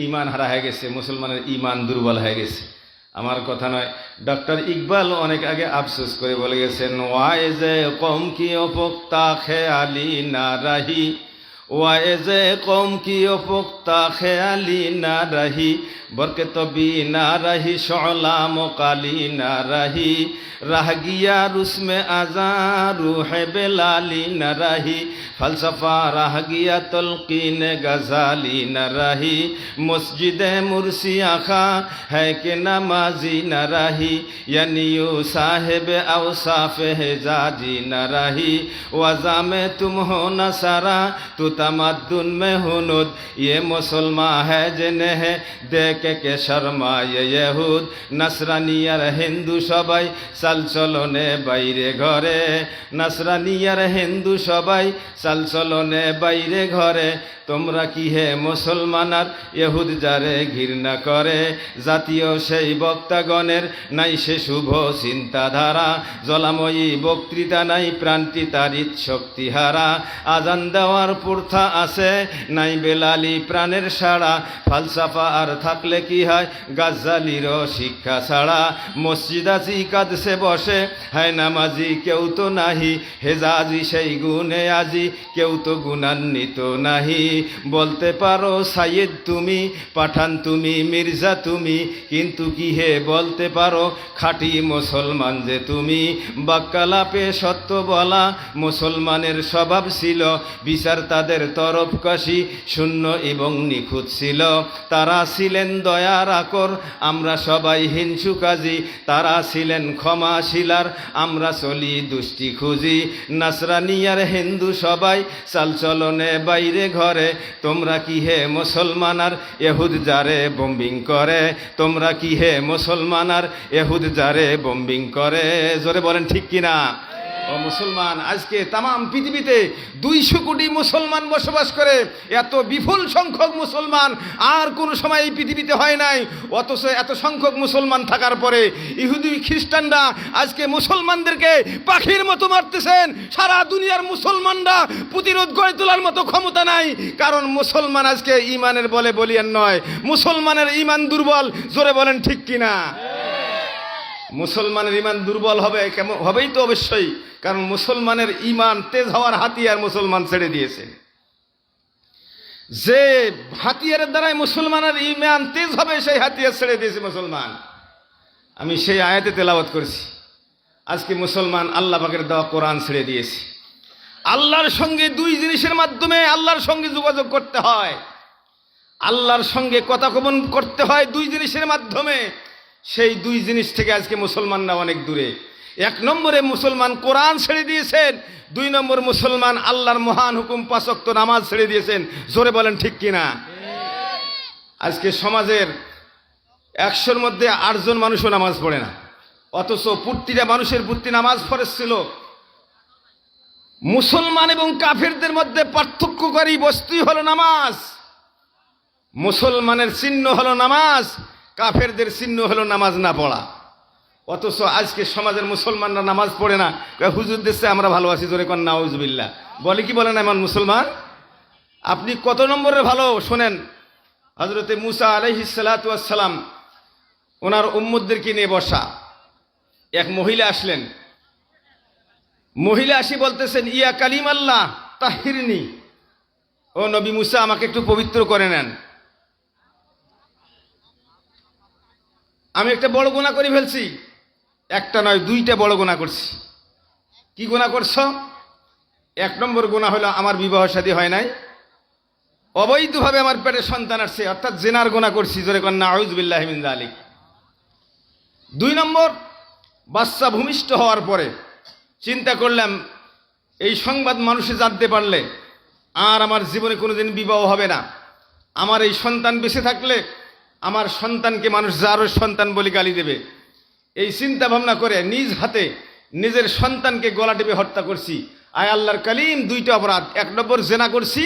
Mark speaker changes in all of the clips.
Speaker 1: ঈমান হারা হয়ে গেছে, মুসলমানের ঈমান দুর্বল হয়ে গেছে। আমার কথা নয়, ডক্টর ইকবাল অনেক আগে আফসোস করে বলে গেছেন, ওয়াইজে কম কি অপোক্তা খেয়ালি না রাহি, ওয়াইজে কম কি অপোক্তা খেয়ালি না রাহি, বরকে তবি না রাহি শলা মোকালি না রাহি, রাহ গিয়া রুসমে আজা রুহে বেলালি না রাহি, ফলসফা রাহ গিয়া তলকিনে গজালি না রাহি, মসজিদে মুরসি আখা है कि नमाजी न रही, यानी यू साहेब औसाफ हेजाजी न रही, वज़ा में तुम हो न सारा तू तमद्दुन में हुनुद, ये मुसलमान है जिन्हें देख के शर्मा ये यहूद, नसरानियार हिंदू सबाई साल चलने বাইরে ঘরে, नसरानियार हिंदू सबाई साल चलने বাইরে ঘরে, তোমরা কি হে মুসলমান আর ইহুদ যারে ঘৃণা করে, জাতীয় সেই বক্তাগণের নাই সে শুভ চিন্তাধারা, জলাময়ী বক্তৃতা নাই প্রাণটি তার শক্তিহারা, আজান দেওয়ার প্রথা আছে নাই বেলালি প্রাণের সাড়া, ফালসাফা আর থাকলে কি হয় গাজ্জালিরও শিক্ষা ছাড়া, মসজিদ আজি কাদসে বসে হয় নামাজি কেউ তো নাহি, হেজাজি সেই গুণে আজি কেউ তো গুণান্বিত নাহি, বলতে পারো সাইয়েদ তুমি, পাঠান তুমি, মির্জা তুমি, কিন্তু কি হে বলতে পারো খাঁটি মুসলমান যে তুমি, বাক্যালাপে সত্য বলা মুসলমানের স্বভাব ছিল, বিচার তাদের তরফ কাশি শূন্য এবং নিখুঁত ছিল, তারা ছিলেন দয়ার আকর আমরা সবাই হিংসু কাজী, তারা ছিলেন ক্ষমাশীলার আমরা চলি দুষ্টি খুঁজি, নাসরানিয়ার হিন্দু সবাই চালচলনে বাইরে ঘরে, তোমরা কি হে মুসলমান আর ইহুদ যারে বোম্বিং করে, তোমরা কি হে মুসলমান আর ইহুদ যারে বোম্বিং করে, জোরে বলেন ঠিক কিনা? ও মুসলমান, আজকে তামাম পৃথিবীতে 200 কোটি মুসলমান বসবাস করে, এত বিপুল সংখ্যক মুসলমান আর কোনো সময় এই পৃথিবীতে হয় নাই, অথচ এত সংখ্যক মুসলমান থাকার পরে ইহুদি খ্রিস্টানরা আজকে মুসলমানদেরকে পাখির মতো মারতেছেন। সারা দুনিয়ার মুসলমানরা প্রতিরোধ গড়ে তোলার মতো ক্ষমতা নাই, কারণ মুসলমান আজকে ইমানের বলে বলিয়ান নয়, মুসলমানের ইমান দুর্বল। জোরে বলেন ঠিক কিনা? মুসলমানের ইমান দুর্বল হবে, কেমন হবেই তো অবশ্যই, কারণ মুসলমানের ইমান তেজ হওয়ার হাতিয়ার মুসলমান ছেড়ে দিয়েছে। যে হাতিয়ারের দ্বারাই মুসলমানের ইমান তেজ হবে সেই হাতিয়ার ছেড়ে দিয়েছে মুসলমান। আমি সেই আয়াতে তেলাওয়াত করেছি। আজকে মুসলমান আল্লাহ পাকের দেওয়া কোরআন ছেড়ে দিয়েছে। আল্লাহর সঙ্গে দুই জিনিসের মাধ্যমে আল্লাহর সঙ্গে যোগাযোগ করতে হয়, আল্লাহর সঙ্গে কথাকবন করতে হয় দুই জিনিসের মাধ্যমে। সেই দুই জিনিস থেকে আজকে মুসলমানরা অনেক দূরে। 1 নম্বরে মুসলমান কোরআন ছেড়ে দিয়েছেন, 2 নম্বর মুসলমান আল্লাহর মহান হুকুম 5 ওয়াক্ত নামাজ ছেড়ে দিয়েছেন। জোরে বলেন ঠিক কিনা? আজকে সমাজের 100-র মধ্যে 8 জন মানুষও নামাজ পড়ে না, অথচ প্রতিটা মানুষের প্রতি নামাজ ফরজ ছিল। মুসলমান এবং কাফেরদের মধ্যে পার্থক্যকারী বস্তুই হলো নামাজ। মুসলমানের চিহ্ন হলো নামাজ, কাফেরদের চিহ্ন হলো নামাজ না পড়া। অথচ আজকে সমাজের মুসলমানরা নামাজ পড়ে না, হুজুর দেশে আমরা ভালো আছি, জোরে কন নাউজুবিল্লাহ। বলে কি বলেন এমন মুসলমান? আপনি কত নম্বরে ভালো শোনেন। হযরতে মুসা আলাইহিস সালাতু ওয়াস সালাম ওনার উম্মতদেরকে নিয়ে বসা, এক মহিলা আসলেন। মহিলা আসি বলতেছেন, ইয়া কালিম আল্লাহ তাহিরনি, ও নবী মুসা আমাকে একটু পবিত্র করে নেন, আমি একটা বড় গুনাহ করে ফেলছি। একটা নয়, 2টা বড় গুনাহ করছি। কি গুনাহ করছো? 1 নম্বর গুনাহ হলো আমার বিবাহ শাদী হয় নাই, অবৈধভাবে আমার পেটে সন্তান আসছে, অর্থাৎ জিনার গুনাহ করছি। জোরে কন নাউযুবিল্লাহি মিন যালিক। 2 নম্বর, বাচ্চা ভূমিষ্ঠ হওয়ার পরে চিন্তা করলাম এই সংবাদ মানুষে জানতে পারলে আর আমার জীবনে কোনোদিন বিবাহ হবে না। আমার এই সন্তান বেঁচে থাকলে আমার সন্তানকে মানুষ যার সন্তান বলে গালি দেবে। এই চিন্তা ভাবনা করে নিজ হাতে নিজের সন্তানকে গলা টিপে হত্যা করছি। আয় আল্লাহর কালিম, 2টা অপরাধ। 1 নম্বর জেনা করছি,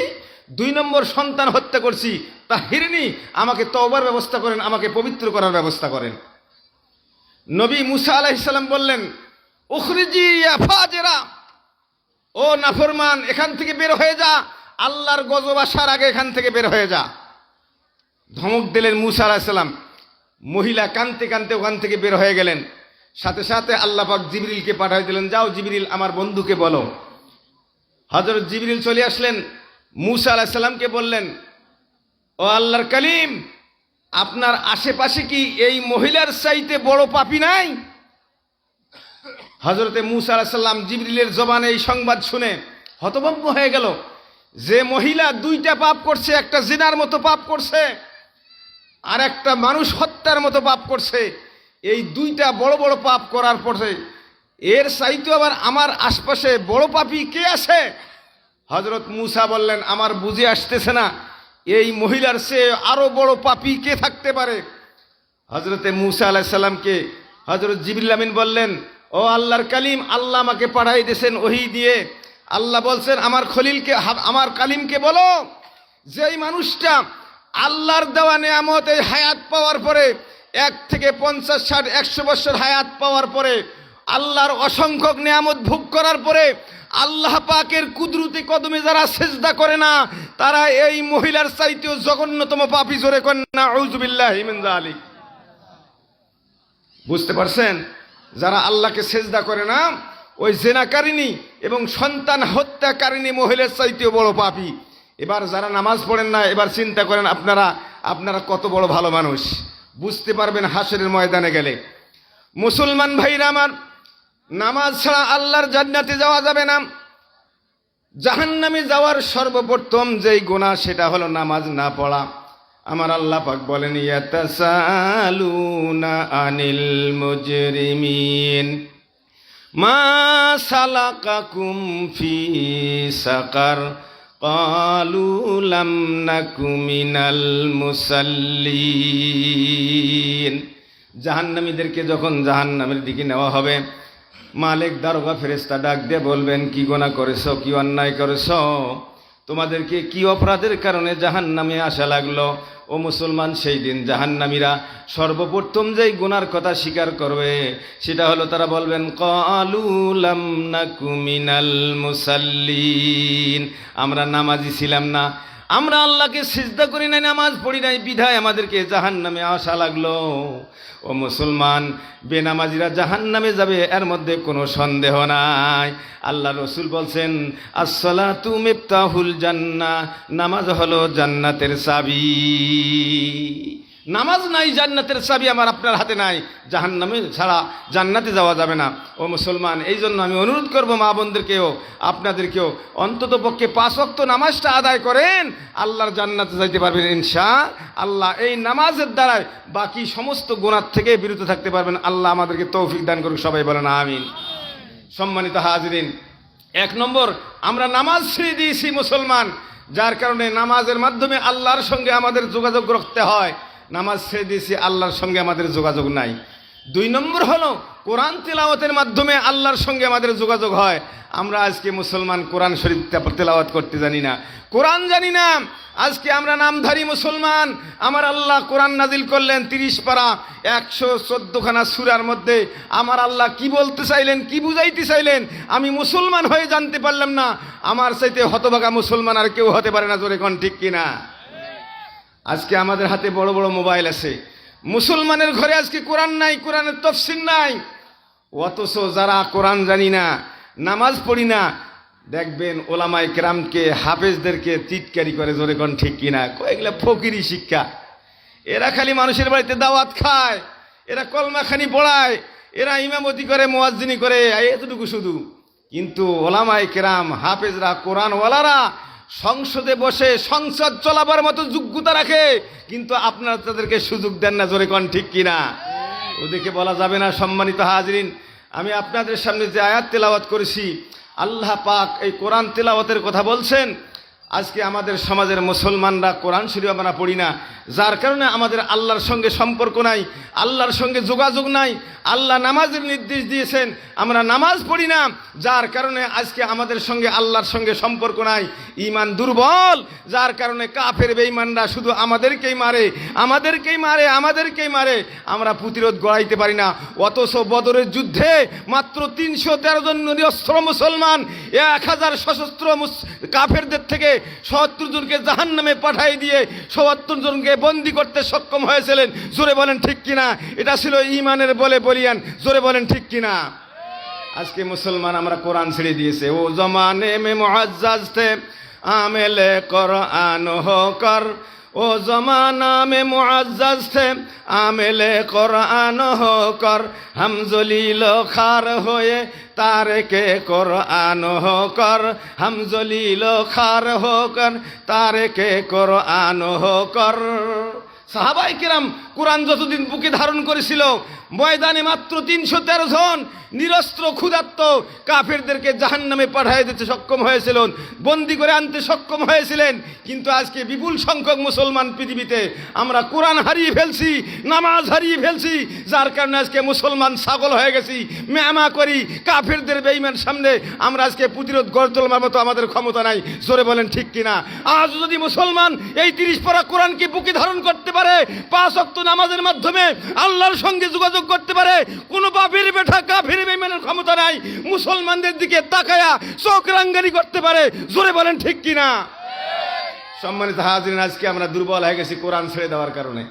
Speaker 1: 2 নম্বর সন্তান হত্যা করছি। তাহিরনি, আমাকে তওবার ব্যবস্থা করেন, আমাকে পবিত্র করার ব্যবস্থা করেন। নবী মুসা আলাইহিস সালাম বললেন, উখরিজি ইয়া ফাজিরা, ও নাফরমান, এখান থেকে বের হয়ে যা, আল্লাহর গজব আসার আগে এখান থেকে বের হয়ে যা। ধমক দিলেন মুসা আলাইহিস সালাম। মহিলা কাঁদতে কাঁদতে ওখান থেকে বের হয়ে গেলেন। সাথে সাথে আল্লাহ পাক জিবরিলকে পাঠিয়ে দিলেন, যাও জিবরিল আমার বন্ধুকে বলো। হযরত জিবরিল চলে আসলেন, মুসা আলাইহিস সালামকে বললেন, ও আল্লাহর কালিম, আপনার আশেপাশে কি এই মহিলার চাইতে বড় পাপী নাই? হযরতে মুসা আলাইহিস সালাম জিবরিলের জবানে এই সংবাদ শুনে হতভম্ব হয়ে গেল। যে মহিলা দুইটা পাপ করছে, একটা জিনার মতো পাপ করছে আর একটা মানুষ হত্যার মতো পাপ করছে, এই দুইটা বড় বড় পাপ করার পরে এর চাইতে আবার আমার আশপাশে বড় পাপী কে আছে? হযরত মুসা বললেন, আমার বুঝে আসতেছে না এই মহিলার চেয়ে আরো বড় পাপী কে থাকতে পারে। হযরতে মুসা আলাইহিস সালামকে হযরত জিবরিল আমিন বললেন, ও আল্লাহর কালিম, আল্লাহ আমাকে পাঠাই দিয়েছেন ওহী দিয়ে। আল্লাহ বলছেন আমার খলিলকে, আমার কালিমকে বলো, যেই মানুষটা আল্লাহর দেওয়া নেয়ামত এই হায়াত পাওয়ার পরে 1 থেকে 50, 60, 100 বছর হায়াত পাওয়ার পরে আল্লাহর অসংখ্য নেয়ামত ভোগ করার পরে আল্লাহ পাকের কুদরতি কদমে যারা সিজদা করে না, তারা এই মহিলার চাইতেও জঘন্যতম পাপী। জোরে করেন না আউযু বিল্লাহি মিন যালিক। বুঝতে পারছেন? যারা আল্লাহকে সিজদা করে না, ওই জিনাকারিনী এবং সন্তান হত্যাকারিনী মহিলার চাইতেও বড় পাপী। এবার যারা নামাজ পড়েন না, এবার চিন্তা করেন আপনারা কত বড় ভালো মানুষ। বুঝতে পারবেন হাসরের ময়দানে গেলে। মুসলমান ভাইরা আমার, নামাজ ছাড়া আল্লাহর জান্নাতে যাওয়া যাবে না। জাহান্নামে যাওয়ার সর্বপ্রথম যেই গুনাহ সেটা হলো নামাজ না পড়া। আমার আল্লাহ পাক বলেন, ইয়াতাসালুনা আনিল মুজরিমিন মা সালাকাকুম ফি সাকার ক্বালু লাম নাকু মিনাল মুসাল্লিন। জাহান্নামীদেরকে যখন জাহান্নামের দিকে নেওয়া হবে, মালিক দারোগা ফেরেশতা ডাক দিয়ে বলবেন, কি গুনাহ করেছো, কি অন্যায় করেছো, তোমাদেরকে কি অপরাধের কারণে জাহান্নামে আসা লাগলো? ও মুসলমান, সেই দিন জাহান্নামীরা সর্বপ্রথম যেই গুনার কথা স্বীকার করবে সেটা হলো তারা বলবেন, ক্বালু লাম নাকু মিনাল মুসাল্লিন, আমরা নামাজি ছিলাম না, আমরা আল্লাহকে সিজদা করি নাই, নামাজ পড়ি নাই, বিধায় আমাদেরকে জাহান্নামে আসা লাগলো। ও মুসলমান, বেনামাজিরা জাহান্নামে যাবে, এর মধ্যে কোনো সন্দেহ নাই। আল্লাহ রসুল বলছেন, আসসালাতু মিফতাহুল জান্নাহ, নামাজ হলো জান্নাতের চাবি। নামাজ নাই, জান্নাতের চাবি আমার আপনার হাতে নাই। জাহান্নামে ছাড়া জান্নাতে যাওয়া যাবে না। ও মুসলমান, এই জন্য আমি অনুরোধ করব মা বোনদেরকেও, আপনাদেরকেও, অন্তত পক্ষে 5 ওয়াক্ত নামাজটা আদায় করেন, আল্লাহর জান্নাতে যাইতে পারবেন ইনশাআল্লাহ। এই নামাজের দ্বারাই বাকি সমস্ত গুনাহ থেকে বিরত থাকতে পারবেন। আল্লাহ আমাদেরকে তৌফিক দান করুক, সবাই বলেন আমিন। সম্মানিত হাজিরিন, 1 নম্বর, আমরা নামাজ ছেড়ে দিয়েছি মুসলমান, যার কারণে নামাজের মাধ্যমে আল্লাহর সঙ্গে আমাদের যোগাযোগ রাখতে হয়। নামাজ ছেড়ে দিয়েছি, আল্লাহর সঙ্গে আমাদের যোগাযোগ নাই। 2 নম্বর হলো কোরআন তিলাওয়াতের মাধ্যমে আল্লাহর সঙ্গে আমাদের যোগাযোগ হয়। আমরা আজকে মুসলমান কোরআন শরীফ তিলাওয়াত করতে জানি না, কোরআন জানি না। আজকে আমরা নামধারী মুসলমান। আমার আল্লাহ কোরআন নাজিল করলেন 30 পারা 114খানা সূরার মধ্যে। আমার আল্লাহ কি বলতে চাইলেন, কি বুঝাইতে চাইলেন, আমি মুসলমান হয়ে জানতে পারলাম না। আমার চাইতে হতভাগা মুসলমান আর কেউ হতে পারে না। জোরে কোন ঠিক কিনা? আজকে আমাদের হাতে বড় বড় মোবাইল আছে, মুসলমানের ঘরে আজকে কোরআন নাই, কোরআনের তাফসীর নাই। অথচ যারা কোরআন জানি না, নামাজ পড়ি না, দেখবেন ওলামায়ে কেরামকে, হাফেজদেরকে চিৎকারি করে। জোরে কোন ঠিক কিনা? এগুলা ফকিরি শিক্ষা। এরা খালি মানুষের বাড়িতে দাওয়াত খায়, এরা কলমাখানি পড়ায়, এরা ইমামতি করে, মুয়াজ্জিনি করে, এতটুকু শুধু। কিন্তু ওলামায়ে কেরাম, হাফেজরা, কোরআনওয়ালারা সংসদে বসে সংসদ চলাবার মতো যোগ্যতা রাখে, কিন্তু আপনারা তাদেরকে সুযোগ দেন না। জোরে কোন ঠিক কিনা? ওদেরকে বলা যাবে না। সম্মানিত হাজিরিন, আমি আপনাদের সামনে যে আয়াত তেলাওয়াত করেছি, আল্লাহ পাক এই কোরআন তেলাওয়াতের কথা বলছেন। আজকে আমাদের সমাজের মুসলমানরা কোরআন শরীফ আমরা পড়ি না, যার কারণে আমাদের আল্লাহর সঙ্গে সম্পর্ক নাই, আল্লাহর সঙ্গে যোগাযোগ নাই। আল্লাহ নামাজের নির্দেশ দিয়েছেন, আমরা নামাজ পড়ি না, যার কারণে আজকে আমাদের সঙ্গে আল্লাহর সঙ্গে সম্পর্ক নাই। ঈমান দুর্বল, যার কারণে কাফের বেঈমানরা শুধু আমাদেরকেই মারে, আমাদেরকেই মারে, আমাদেরকেই মারে। আমরা প্রতিরোধ গড়াইতে পারি না। অথচ বদরের যুদ্ধে মাত্র 313 জন নিরস্ত্র মুসলমান 1000 সশস্ত্র কাফেরদের থেকে ৭০ জনকে জাহান্নামে পাঠাই দিয়ে ৭৭ জনকে বন্দী করতে সক্ষম হয়েছিলেন। জোরে বলেন ঠিক কিনা? এটা ছিল ঈমানের বলে বলিয়ান। জোরে বলেন ঠিক কিনা? আজকে মুসলমান আমরা কোরআন ছেড়ে দিয়েছে। ও জমানে মে মুআজ্জাজ थे আমেলে কোরআন হোকর, ও জমানা মে মুআজ্জাজ थे আমেলে কোরআন হোকর, हम জলিল খার হয়ে তারেকে কোরআন হোকর, हम জলিল খার হোকর তারেকে কোরআন হোকর। সাহাবায়ে কিরাম কোরআন যতদিন বুকে ধারণ করেছিল, ময়দানে মাত্র ৩১৩ জন নিরস্ত্র ক্ষুধার্ত কাফেরদেরকে জাহান্নামে পাঠিয়ে দিতে সক্ষম হয়েছিলেন, বন্দী করে আনতে সক্ষম হয়েছিলেন। কিন্তু আজকে বিপুল সংখ্যক মুসলমান পৃথিবীতে আমরা কোরআন হারিয়ে ফেলছি, নামাজ হারিয়ে ফেলছি, যার কারণে আজকে মুসলমান ছাগল হয়ে গেছি, মেমা করি কাফেরদের বেঈমান সামনে আমরা আজকে প্রতিরোধ গড়ে তোলার মতো আমাদের ক্ষমতা নাই। জোরে বলেন ঠিক কিনা? আজ যদি মুসলমান এই ৩০ পারা কোরআনকে বুকে ধারণ করতে পারে, ৫ ওয়াক্ত নামাজের মাধ্যমে আল্লাহর সঙ্গে যোগাযোগ করতে পারে, কোনো বাপের বেটা কাফের বেঈমানের ক্ষমতা নাই মুসলমানদের দিকে তাকায়া চোখ রাঙ্গানি করতে পারে। জোরে বলেন ঠিক কিনা? সম্মানিত হাজিরিন, আজকে আমরা দুর্বল হয়ে গেছি কোরআন ছেড়ে দেওয়ার কারণে।